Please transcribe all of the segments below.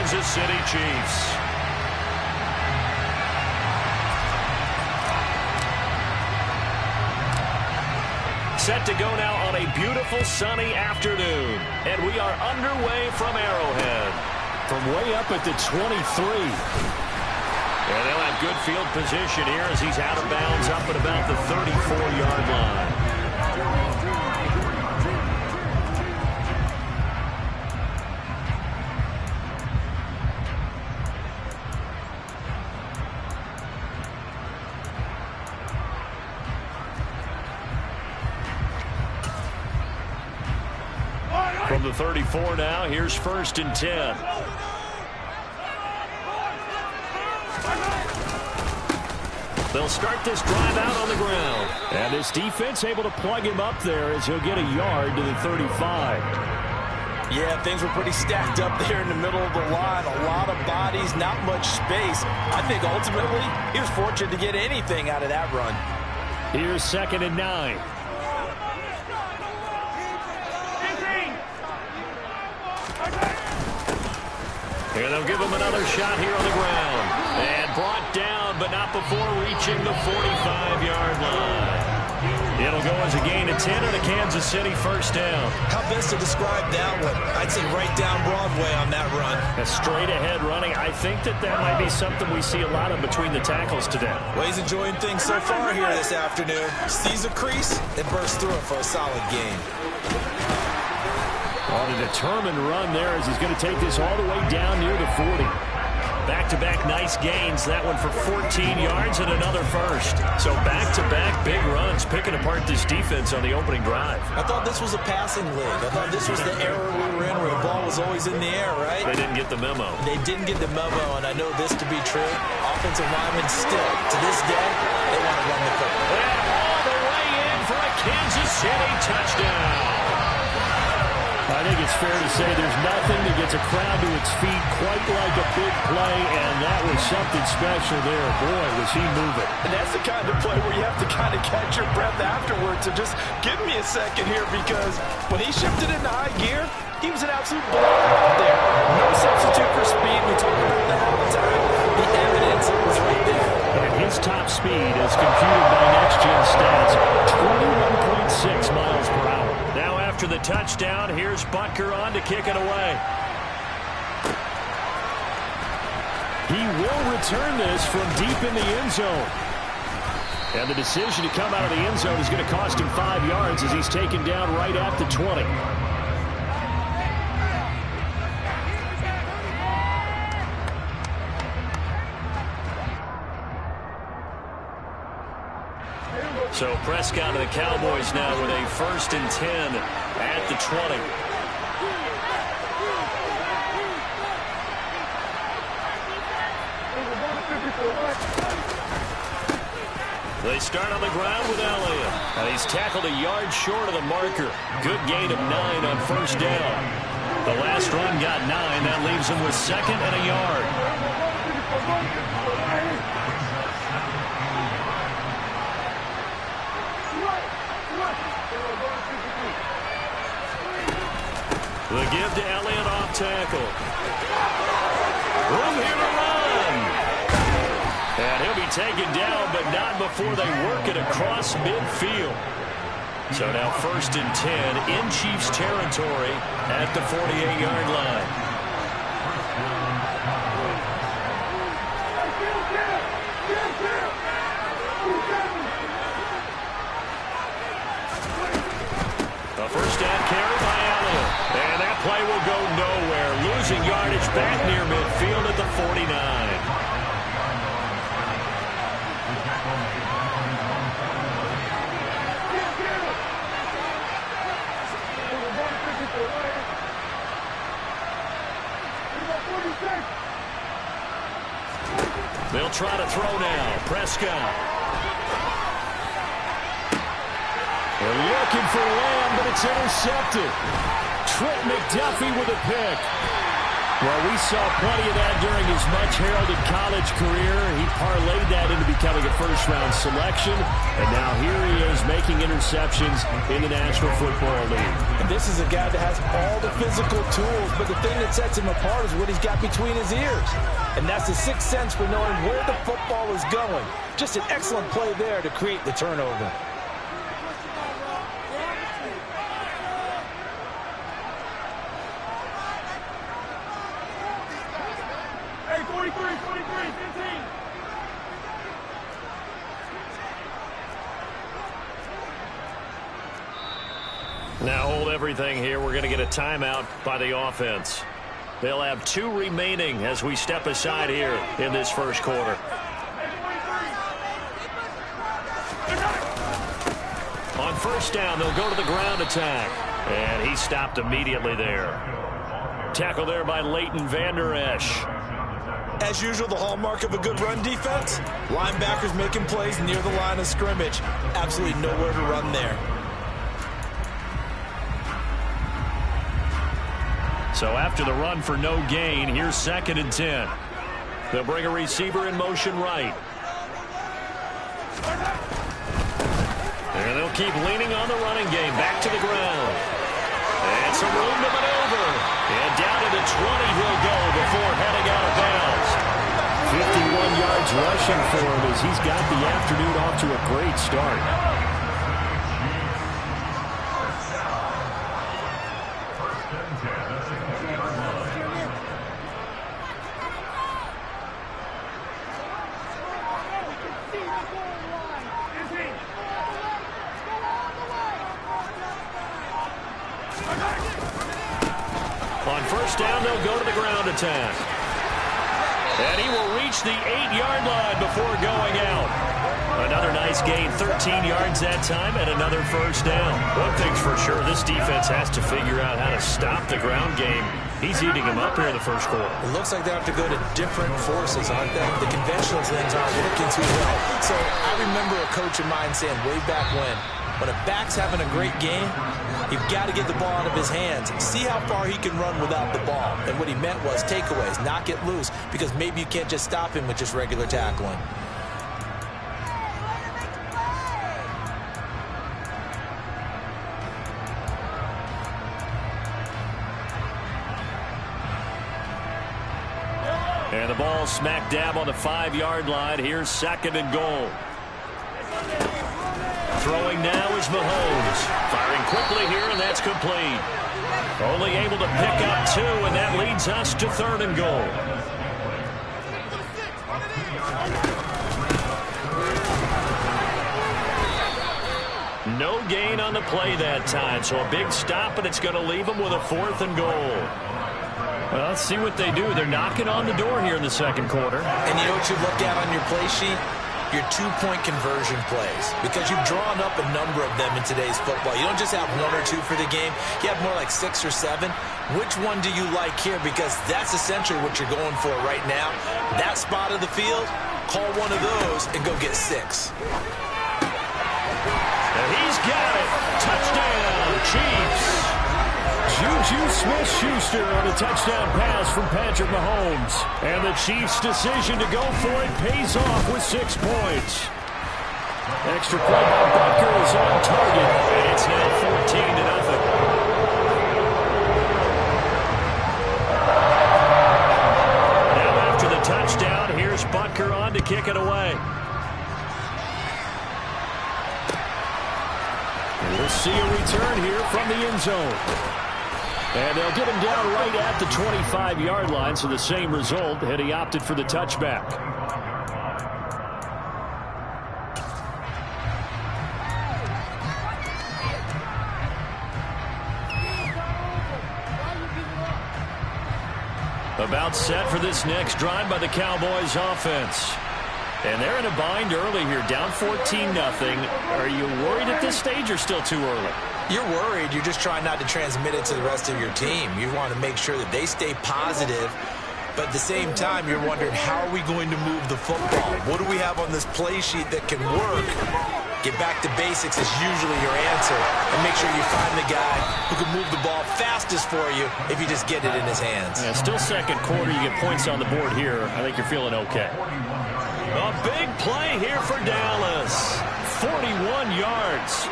Kansas City Chiefs. Set to go now on a beautiful sunny afternoon. And we are underway from Arrowhead. From way up at the 23. And they'll have good field position here as he's out of bounds up at about the 34-yard line. From the 34 now, here's 1st and 10. They'll start this drive out on the ground. And this defense able to plug him up there as he'll get a yard to the 35. Yeah, things were pretty stacked up there in the middle of the line. A lot of bodies, not much space. I think ultimately he was fortunate to get anything out of that run. Here's 2nd and 9. Here they'll give him another shot here on the ground. And brought down, but not before reaching the 45-yard line. It'll go as a gain of 10 and a Kansas City first down. How best to describe that one? I'd say right down Broadway on that run. A straight ahead running. I think that might be something we see a lot of between the tackles today. Well, he's enjoying things so far here this afternoon. Sees a crease and bursts through it for a solid gain. On a determined run there as he's going to take this all the way down near the 40. Back-to-back nice gains. That one for 14 yards and another first. So back-to-back big runs, picking apart this defense on the opening drive. I thought this was a passing league. I thought this was the era we were in where the ball was always in the air, right? They didn't get the memo. They didn't get the memo, and I know this to be true. Offensive linemen still, to this day, they want to run the football. And all the way in for a Kansas City touchdown. I think it's fair to say there's nothing that gets a crowd to its feet quite like a big play, and that was something special there. Boy, was he moving. And that's the kind of play where you have to kind of catch your breath afterwards. So just give me a second here, because when he shifted into high gear, he was an absolute blowout there. No substitute for speed. We talked about that all the time. The evidence was right there. And his top speed is computed by next-gen stats, 21.6 miles per hour. Now after the touchdown, here's Butker on to kick it away. He will return this from deep in the end zone. And the decision to come out of the end zone is going to cost him 5 yards as he's taken down right at the 20. So Prescott and the Cowboys now with a 1st and 10 at the 20. They start on the ground with Elliott. And he's tackled a yard short of the marker. Good gain of 9 on 1st down. The last run got 9. That leaves him with 2nd and a yard. The give to Elliott off tackle. Room here to run. And he'll be taken down, but not before they work it across midfield. So now 1st and 10 in Chiefs territory at the 48-yard line. A 1st down carry by Elliott. And that play will go nowhere. Losing yardage back near midfield at the 49. They'll try to throw now. Prescott. They're looking for Lamb, but it's intercepted. Trent McDuffie with a pick. Well, we saw plenty of that during his much-heralded college career. He parlayed that into becoming a first-round selection, and now here he is making interceptions in the National Football League. And this is a guy that has all the physical tools, but the thing that sets him apart is what he's got between his ears. And that's the sixth sense for knowing where the football is going. Just an excellent play there to create the turnover. Now hold everything here. We're going to get a timeout by the offense. They'll have 2 remaining as we step aside here in this first quarter. On first down, they'll go to the ground attack. And he stopped immediately there. Tackle there by Leighton Vander Esch. As usual, the hallmark of a good run defense, linebackers making plays near the line of scrimmage. Absolutely nowhere to run there. So after the run for no gain, here's 2nd and 10. They'll bring a receiver in motion right. And they'll keep leaning on the running game. Back to the ground. And some room to maneuver. And down to the 20 he'll go before heading out of bounds. 51 yards rushing for him as he's got the afternoon off to a great start. On first down, they'll go to the ground attack. And he will reach the 8-yard line before going out. Another nice gain, 13 yards that time, and another first down. One thing's for sure, this defense has to figure out how to stop the ground game. He's eating him up here in the first quarter. It looks like they have to go to different forces, aren't they? The conventional things aren't working too well. So I remember a coach of mine saying way back when a back's having a great game, you've got to get the ball out of his hands. See how far he can run without the ball. And what he meant was takeaways, knock it loose, because maybe you can't just stop him with just regular tackling. And the ball smack dab on the 5-yard line. Here's 2nd and goal. Throwing now is Mahomes. Firing quickly here, and that's complete. Only able to pick up 2, and that leads us to 3rd and goal. No gain on the play that time, so a big stop, and it's going to leave them with a 4th and goal. Well, let's see what they do. They're knocking on the door here in the second quarter. And you know what you look at on your play sheet? Your 2-point conversion plays, because you've drawn up a number of them in today's football. You don't just have 1 or 2 for the game. You have more like 6 or 7. Which one do you like here? Because that's essentially what you're going for right now. That spot of the field, call one of those and go get 6. And he's got it. Touchdown, Chiefs. Juju Smith-Schuster on a touchdown pass from Patrick Mahomes. And the Chiefs' decision to go for it pays off with 6 points. Extra point by Butker is on target. And it's now 14-0. Now after the touchdown, here's Butker on to kick it away. And we'll see a return here from the end zone. And they'll get him down right at the 25-yard line, so the same result, and he opted for the touchback. About set for this next drive by the Cowboys offense. And they're in a bind early here, down 14-0. Are you worried at this stage or still too early? You're worried. You're just trying not to transmit it to the rest of your team. You want to make sure that they stay positive. But at the same time, you're wondering, how are we going to move the football? What do we have on this play sheet that can work get back to basics is usually your answer. And make sure you find the guy who can move the ball fastest for you if you just get it in his hands. Yeah, still second quarter. You get points on the board here. I think you're feeling okay. A big play here for Dallas. 41 yards.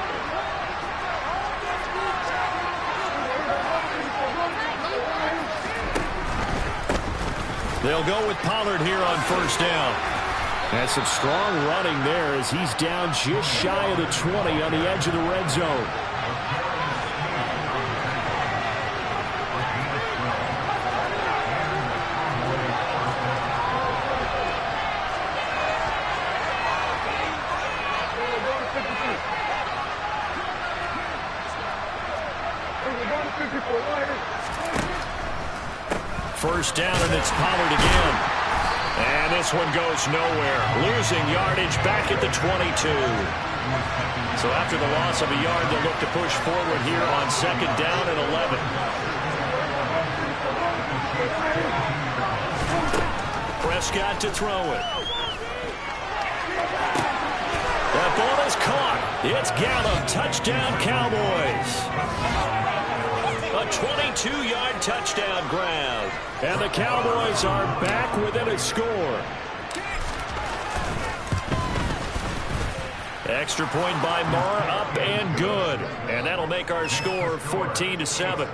They'll go with Pollard here on first down. And some strong running there as he's down just shy of the 20 on the edge of the red zone. First down, and it's Pollard again. And this one goes nowhere. Losing yardage back at the 22. So after the loss of a yard, they'll look to push forward here on second down and 11. Prescott to throw it. That ball is caught. It's Gallup. Touchdown, Cowboys. A 22-yard touchdown grab. And the Cowboys are back within a score. Extra point by Marr, up and good. And that'll make our score 14-7.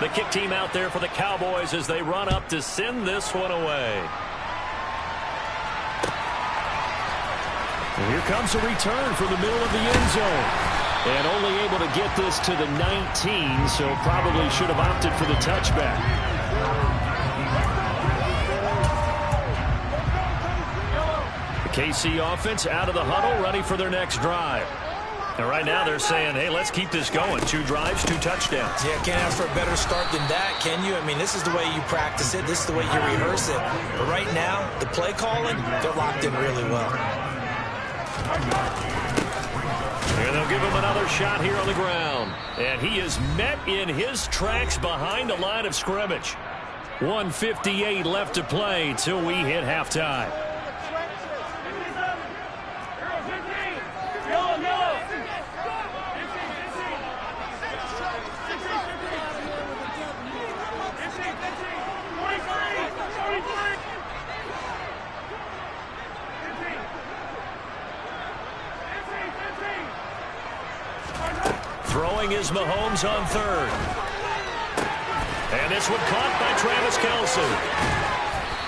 The kick team out there for the Cowboys as they run up to send this one away. And here comes a return from the middle of the end zone. And only able to get this to the 19, so probably should have opted for the touchback. The KC offense out of the huddle, ready for their next drive. And right now they're saying, hey, let's keep this going. 2 drives, 2 touchdowns. Yeah, can't ask for a better start than that, can you? I mean, this is the way you practice it. This is the way you rehearse it. But right now, the play calling, they're locked in really well. And they'll give him another shot here on the ground. And he is met in his tracks behind the line of scrimmage. 1:58 left to play till we hit halftime. Throwing is Mahomes on third. And this one caught by Travis Kelce.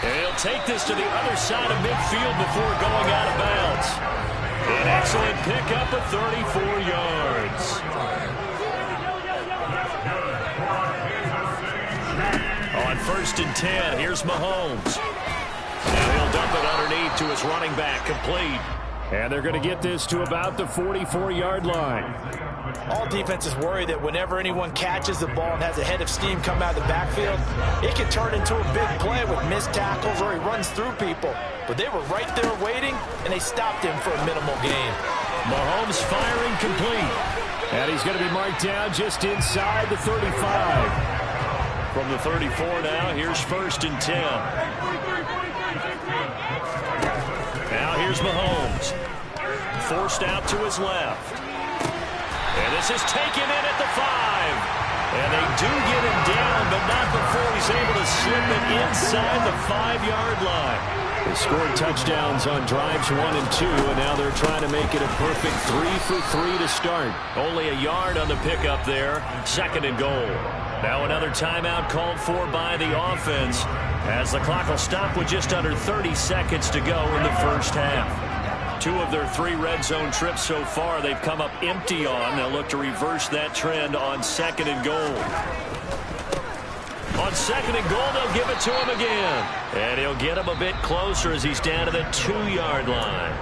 And he'll take this to the other side of midfield before going out of bounds. An excellent pickup of 34 yards. On 1st and 10, here's Mahomes. Now he'll dump it underneath to his running back, complete. And they're going to get this to about the 44-yard line. All defenses worry that whenever anyone catches the ball and has a head of steam come out of the backfield, it can turn into a big play with missed tackles or he runs through people. But they were right there waiting, and they stopped him for a minimal gain. Mahomes firing complete. And he's going to be marked down just inside the 35. From the 34 now, here's 1st and 10. Now here's Mahomes. Forced out to his left. And this is taken in at the 5. And they do get him down, but not before he's able to slip it inside the 5-yard line. They scored touchdowns on drives 1 and 2, and now they're trying to make it a perfect 3 for 3 to start. Only a yard on the pickup there. 2nd and goal. Now another timeout called for by the offense, as the clock will stop with just under 30 seconds to go in the first half. 2 of their 3 red zone trips so far they've come up empty on. They'll look to reverse that trend on 2nd and goal. On 2nd and goal, they'll give it to him again. And he'll get him a bit closer as he's down to the 2-yard line.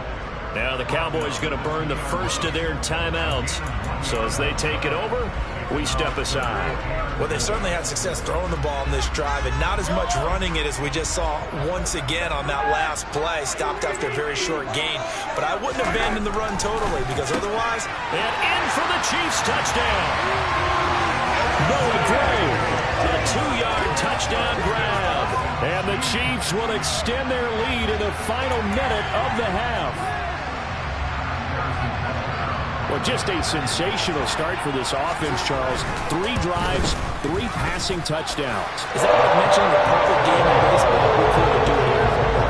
Now the Cowboys going to burn the first of their timeouts. So as they take it over, we step aside. Well, they certainly had success throwing the ball in this drive and not as much running it as we just saw once again on that last play. Stopped after a very short gain. But I wouldn't abandon the run totally because otherwise... And in for the Chiefs touchdown. Noah Gray. A 2-yard touchdown grab. And the Chiefs will extend their lead in the final minute of the half. Well, just a sensational start for this offense, Charles. 3 drives, 3 passing touchdowns. Is that like mentioning the perfect game in baseball? We couldn't do it here in football.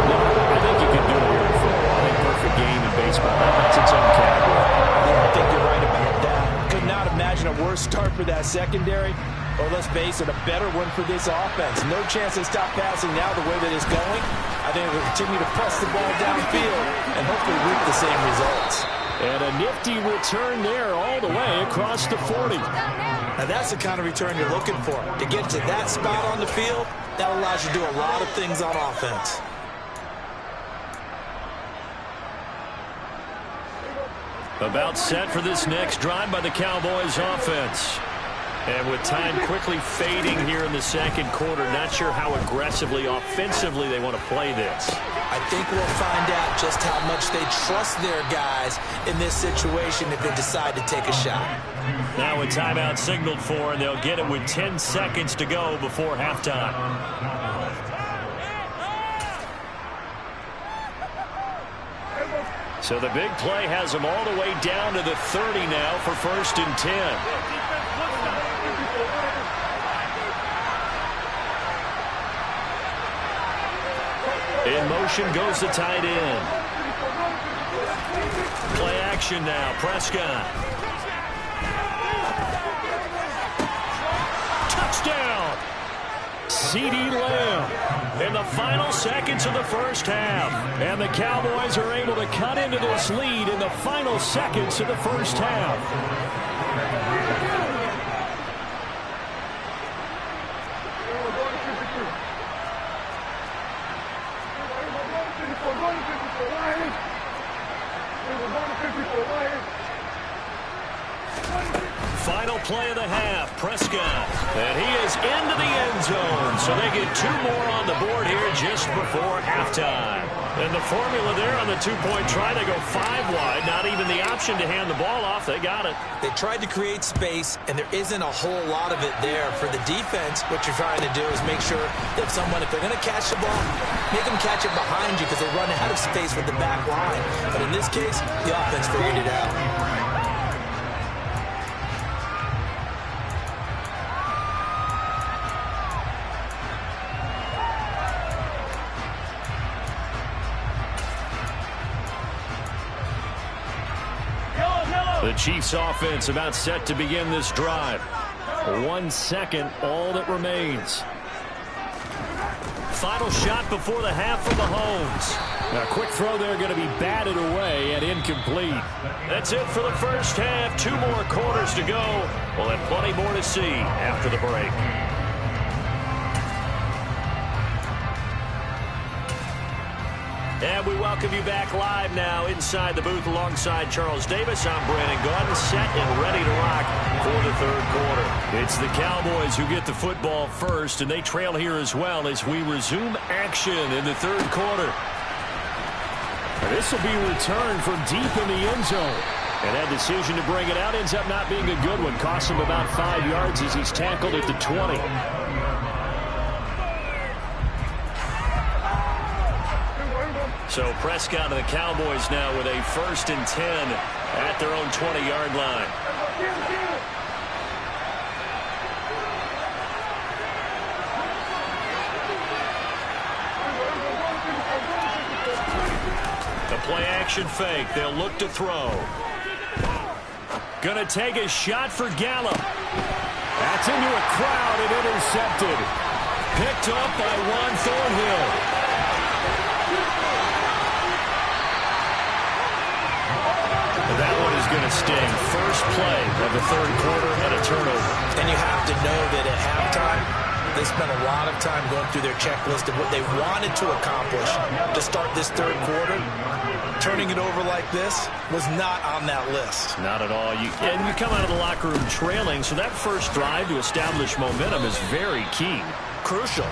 No, I think you can do it here in football. I think perfect game in baseball, that's its own category. Yeah, I think you're right about that. Could not imagine a worse start for that secondary. Or let's face it, a better one for this offense. No chance they stop passing now the way that it's going. I think we'll continue to press the ball downfield and hopefully reap the same results. And a nifty return there all the way across the 40. Now that's the kind of return you're looking for. To get to that spot on the field, that allows you to do a lot of things on offense. About set for this next drive by the Cowboys offense. And with time quickly fading here in the second quarter, not sure how aggressively, offensively they want to play this. I think we'll find out just how much they trust their guys in this situation if they decide to take a shot. Now a timeout signaled for, and they'll get it with 10 seconds to go before halftime. So the big play has them all the way down to the 30 now for 1st and 10. In motion goes the tight end. Play action now. Prescott. Touchdown. CeeDee Lamb in the final seconds of the first half. And the Cowboys are able to cut into this lead in the final seconds of the first half. Final play of the half, Prescott. And he is into the end zone, so they get 2 more on the board here just before halftime. And the formula there on the 2-point try, they go 5 wide, not even the option to hand the ball off. They got it. They tried to create space, and there isn't a whole lot of it there. For the defense, what you're trying to do is make sure that if they're going to catch the ball, make them catch it behind you because they run out of space with the back line. But in this case, the offense figured it out. The Chiefs offense about set to begin this drive. 1 second, all that remains. Final shot before the half from Mahomes. Now, quick throw there going to be batted away and incomplete. That's it for the first half. 2 more quarters to go. We'll have plenty more to see after the break. And we welcome you back live now inside the booth alongside Charles Davis. I'm Brandon Gaudin, set and ready to rock for the third quarter. It's the Cowboys who get the football first, and they trail here as well as we resume action in the third quarter. This will be returned from deep in the end zone. And that decision to bring it out ends up not being a good one. Costs him about 5 yards as he's tackled at the 20. So Prescott and the Cowboys now with a 1st and 10 at their own 20-yard line. The play action fake. They'll look to throw. Gonna take a shot for Gallup. That's into a crowd and intercepted. Picked up by Juan Thornhill. That one is going to sting. First play of the third quarter and a turnover. And you have to know that at halftime, they spent a lot of time going through their checklist of what they wanted to accomplish to start this third quarter. Turning it over like this was not on that list. Not at all. And you come out of the locker room trailing, so that first drive to establish momentum is very key. Crucial.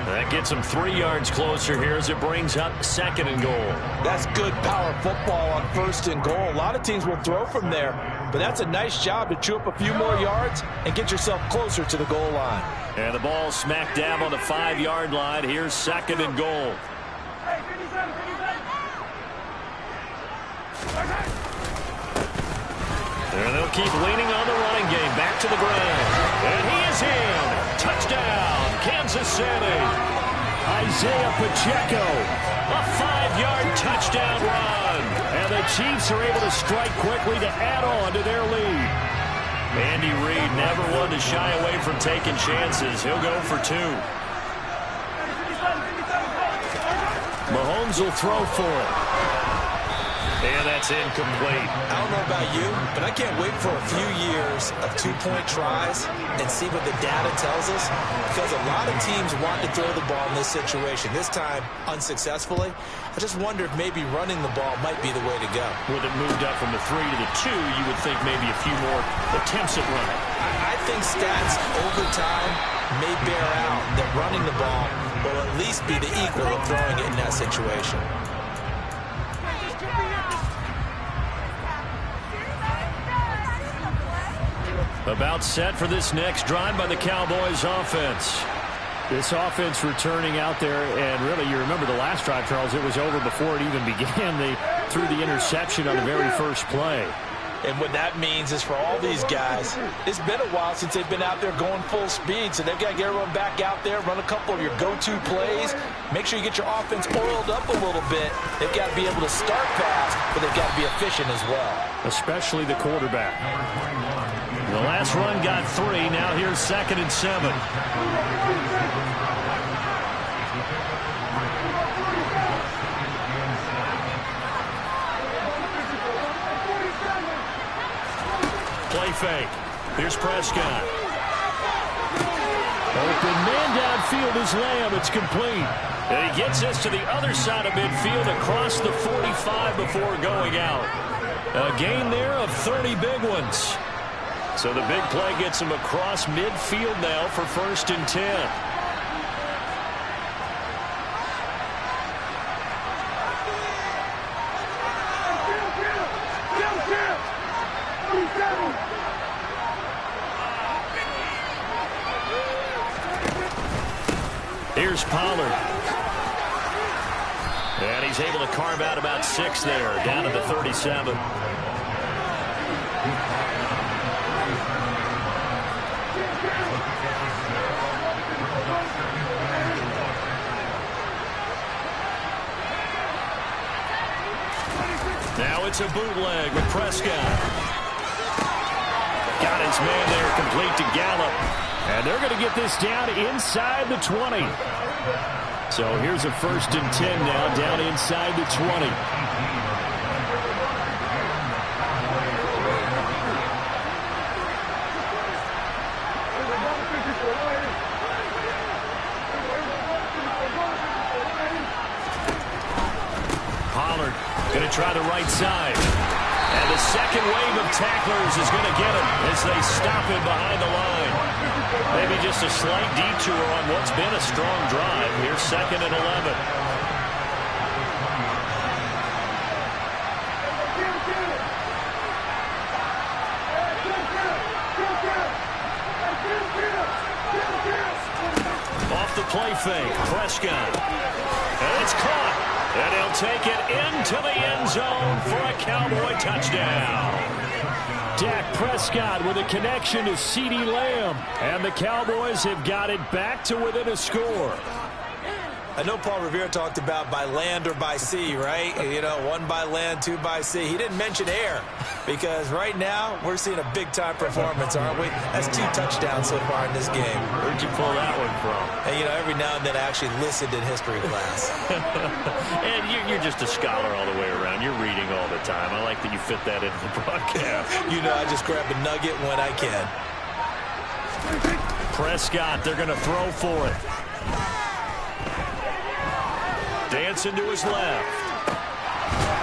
That gets him 3 yards closer here as it brings up 2nd and goal. That's good power football on 1st and goal. A lot of teams will throw from there, but that's a nice job to chew up a few more yards and get yourself closer to the goal line. And the ball smack dab on the 5-yard line. Here's 2nd and goal. And they'll keep leaning on the running game. Back to the ground. And he is in. Touchdown, Kansas City. Isaiah Pacheco. A 5-yard touchdown run. And the Chiefs are able to strike quickly to add on to their lead. Andy Reid never one to shy away from taking chances. He'll go for 2. Mahomes will throw for it. And that's incomplete. I don't know about you, but I can't wait for a few years of 2-point tries and see what the data tells us, because a lot of teams want to throw the ball in this situation. This time, unsuccessfully. I just wonder if maybe running the ball might be the way to go. With it moved up from the 3 to the 2, you would think maybe a few more attempts at running. I think stats over time may bear out that running the ball will at least be the equal of throwing it in that situation. About set for this next drive by the Cowboys offense. This offense returning out there, and really, you remember the last drive, Charles, it was over before it even began. They threw the interception on the very first play. And what that means is for all these guys, it's been a while since they've been out there going full speed, so they've got to get everyone back out there, run a couple of your go-to plays, make sure you get your offense oiled up a little bit. They've got to be able to start fast, but they've got to be efficient as well. Especially the quarterback. The last run got 3. Now here's 2nd and 7. Play fake. Here's Prescott. Open man downfield is Lamb. It's complete. And he gets us to the other side of midfield across the 45 before going out. A gain there of 30 big ones. So the big play gets him across midfield now for 1st and 10. Here's Pollard. And he's able to carve out about 6 there, down to the 37. Now it's a bootleg with Prescott. Got his man there, complete to Gallup. And they're going to get this down inside the 20. So here's a 1st and 10 now, down inside the 20. Pollard going to try the right side. And the second wave of tacklers is going to get him as they stop him behind the line. Maybe just a slight detour on what's been a strong drive. Here's 2nd and 11. Off the play fake, Prescott. And it's caught. And he'll take it into the end zone for a Cowboy touchdown. Dak Prescott with a connection to CeeDee Lamb. And the Cowboys have got it back to within a score. I know Paul Revere talked about by land or by sea, right? You know, 1 by land, 2 by sea. He didn't mention air because right now we're seeing a big-time performance, aren't we? That's 2 touchdowns so far in this game. Where'd you pull that one from? And, you know, every now and then I actually listened in history class. And you're just a scholar all the way around. You're reading all the time. I like that you fit that into the broadcast. You know, I just grab a nugget when I can. Prescott, they're going to throw for it. Dancing to his left.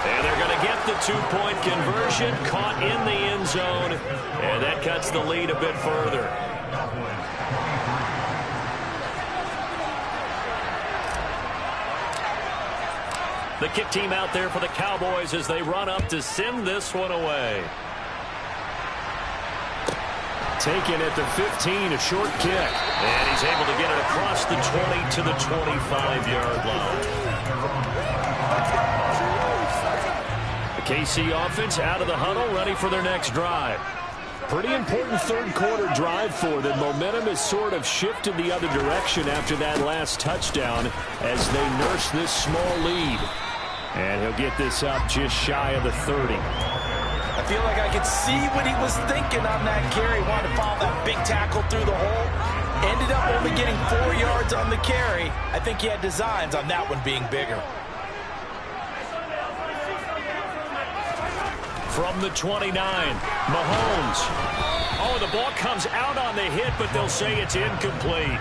And they're going to get the 2-point conversion, caught in the end zone, and that cuts the lead a bit further. The kick team out there for the Cowboys as they run up to send this one away. Taken at the 15, a short kick. And he's able to get it across the 20 to the 25-yard line. The KC offense out of the huddle, ready for their next drive. Pretty important third-quarter drive for them. Momentum has sort of shifted the other direction after that last touchdown as they nurse this small lead. And he'll get this up just shy of the 30. I feel like I could see what he was thinking on that carry. Wanted to follow that big tackle through the hole. Ended up only getting 4 yards on the carry. I think he had designs on that one being bigger. From the 29, Mahomes. Oh, the ball comes out on the hit, but they'll say it's incomplete.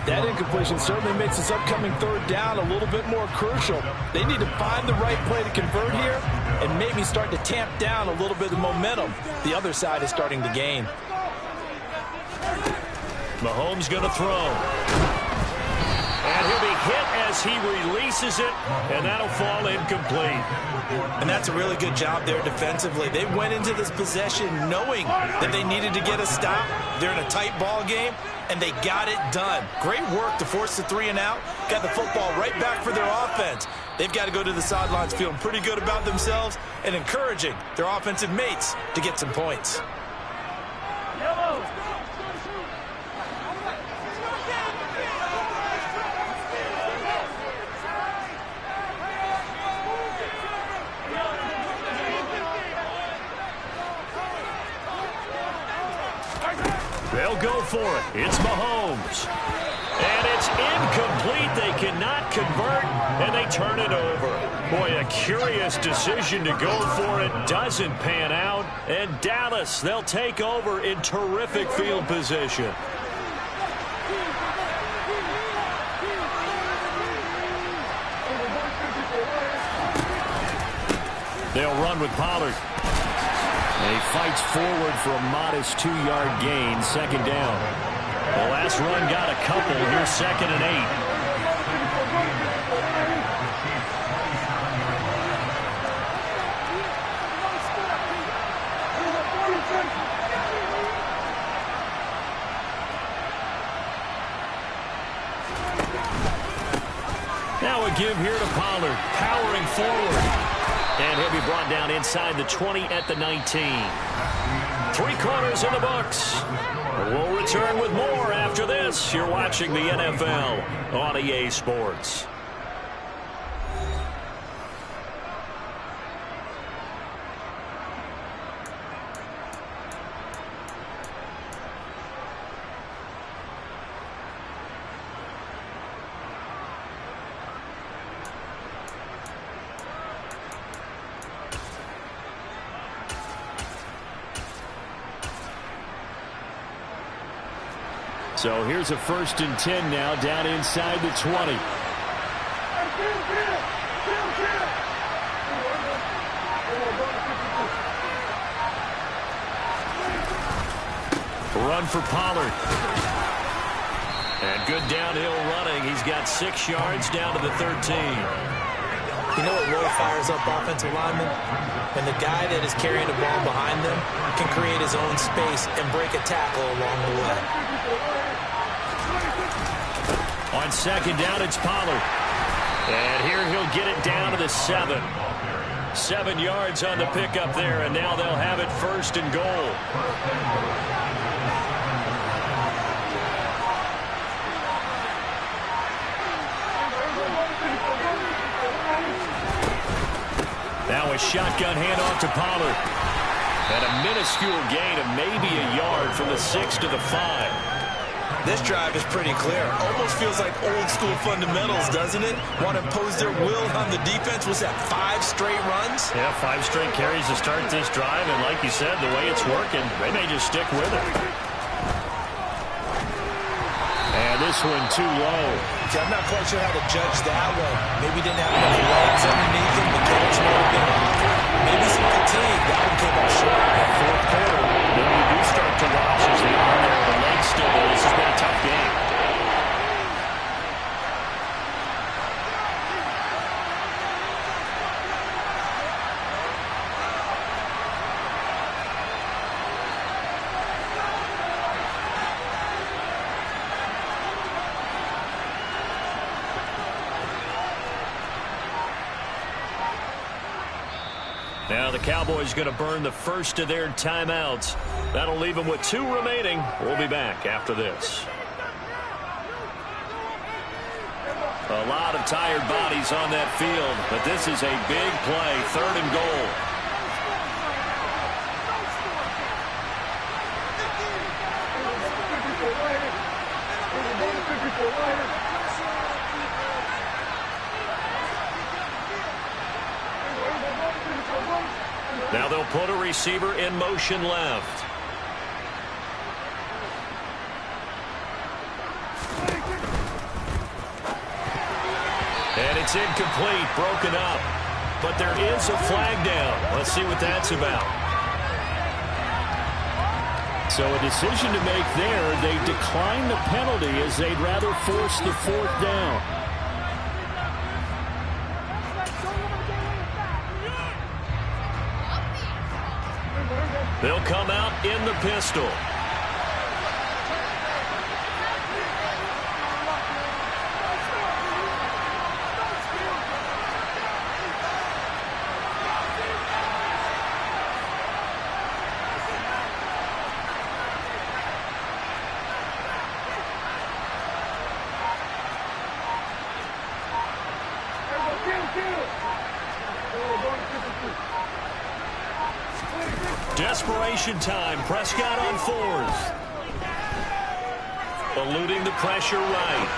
That incompletion certainly makes this upcoming third down a little bit more crucial. They need to find the right play to convert here and maybe start to tamp down a little bit of momentum. The other side is starting to gain. Mahomes going to throw. And he'll be hit as he releases it, and that'll fall incomplete. And that's a really good job there defensively. They went into this possession knowing that they needed to get a stop. They're in a tight ball game, and they got it done. Great work to force the 3 and out. Got the football right back for their offense. They've got to go to the sidelines feeling pretty good about themselves and encouraging their offensive mates to get some points. They'll go for it. It's Mahomes. And it's incomplete. They cannot convert, and they turn it over. Boy, a curious decision to go for it. Doesn't pan out. And Dallas, they'll take over in terrific field position. They'll run with Pollard. And he fights forward for a modest 2-yard gain, second down. The last run got a couple. Here's 2nd and 8. Now a give here to Pollard, powering forward. And he'll be brought down inside the 20 at the 19. 3 quarters in the books. We'll return with more after this. You're watching the NFL on EA Sports. So here's a 1st and 10 now, down inside the 20. Run for Pollard. And good downhill running. He's got 6 yards down to the 13. You know what really fires up offensive linemen? When the guy that is carrying the ball behind them can create his own space and break a tackle along the way. On 2nd down, it's Pollard. And here he'll get it down to the 7. 7 yards on the pickup there, and now they'll have it 1st and goal. Now a shotgun handoff to Pollard. And a minuscule gain of maybe a yard from the 6 to the 5. This drive is pretty clear. Almost feels like old school fundamentals, doesn't it? Want to impose their will on the defense. Was that 5 straight runs? Yeah, 5 straight carries to start this drive. And like you said, the way it's working, they may just stick with it. And this one too low. See, I'm not quite sure how to judge that one. Maybe didn't have enough legs underneath him. The catch might have been off. Maybe some fatigue. That one came up short in that 4th quarter. Then you do start to watch as the arm there, the legs still there. This has been a tough game. Now the Cowboys going to burn the first of their timeouts. That'll leave them with 2 remaining. We'll be back after this. A lot of tired bodies on that field, but this is a big play, 3rd and goal. Now they'll put a receiver in motion left. And it's incomplete, broken up. But there is a flag down. Let's see what that's about. So a decision to make there. They decline the penalty as they'd rather force the 4th down. They'll come out in the pistol. Desperation time. Prescott on 4th. Eluding the pressure right.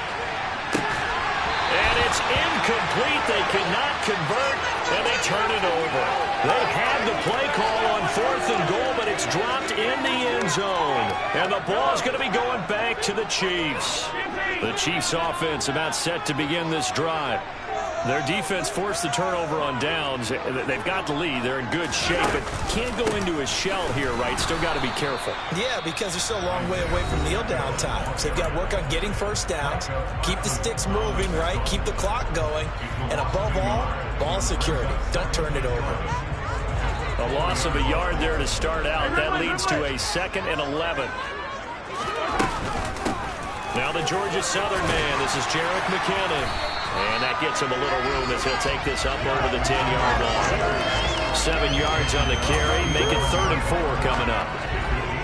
And it's incomplete. They cannot convert, and they turn it over. They had the play call on 4th and goal, but it's dropped in the end zone. And the ball is going to be going back to the Chiefs. The Chiefs offense about set to begin this drive. Their defense forced the turnover on downs. They've got the lead. They're in good shape, but can't go into a shell here, right? Still got to be careful. Yeah, because they're still a long way away from kneel down time. So they've got to work on getting first downs, keep the sticks moving, right? Keep the clock going. And above all, ball security. Don't turn it over. A loss of a yard there to start out. That leads to a 2nd and 11. Now the Georgia Southern man. This is Jerick McKinnon. And that gets him a little room as he'll take this up over the 10-yard line. 7 yards on the carry. Make it 3rd and 4 coming up.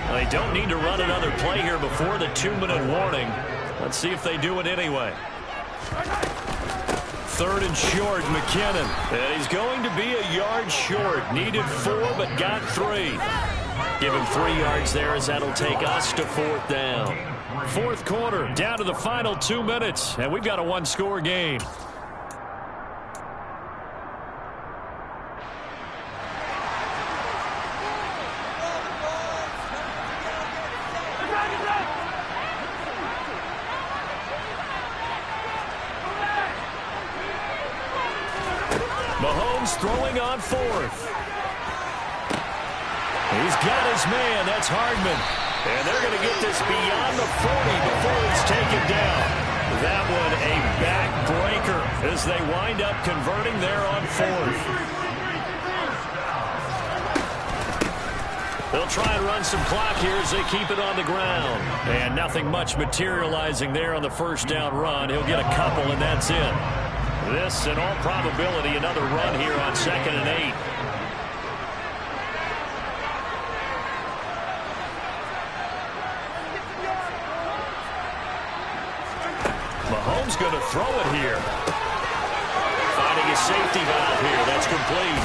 They don't need to run another play here before the 2-minute warning. Let's see if they do it anyway. 3rd and short, McKinnon. And he's going to be a yard short. Needed 4, but got 3. Give him 3 yards there as that'll take us to 4th down. 4th quarter, down to the final 2 minutes, and we've got a 1-score game. Mahomes throwing on 4th. He's got his man. That's Hardman. And they're going to get this beyond the 40 before it's taken down. That one a backbreaker as they wind up converting there on 4th. They'll try and run some clock here as they keep it on the ground. And nothing much materializing there on the 1st down run. He'll get a couple, and that's it. This, in all probability, another run here on 2nd and 8. Mahomes going to throw it here. Finding a safety valve here. That's complete.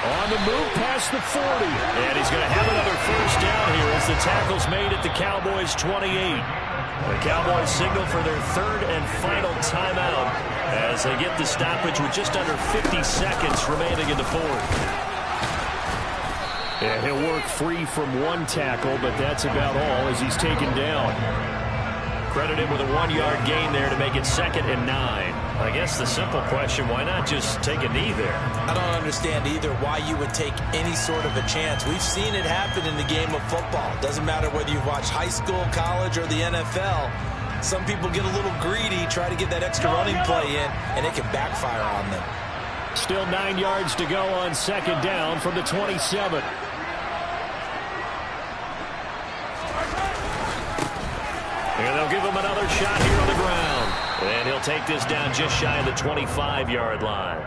On the move past the 40. And he's going to have another 1st down here as the tackle's made at the Cowboys' 28. The Cowboys signal for their 3rd and final timeout as they get the stoppage with just under 50 seconds remaining in the 4th. Yeah, he'll work free from 1 tackle, but that's about all as he's taken down. Credit him with a 1-yard gain there to make it 2nd and 9. I guess the simple question, why not just take a knee there? I don't understand either why you would take any sort of a chance. We've seen it happen in the game of football. Doesn't matter whether you've watched high school, college, or the NFL. Some people get a little greedy, try to get that extra running play in, and it can backfire on them. Still 9 yards to go on 2nd down from the 27. And they'll give him another shot here on the ground. And he'll take this down just shy of the 25-yard line.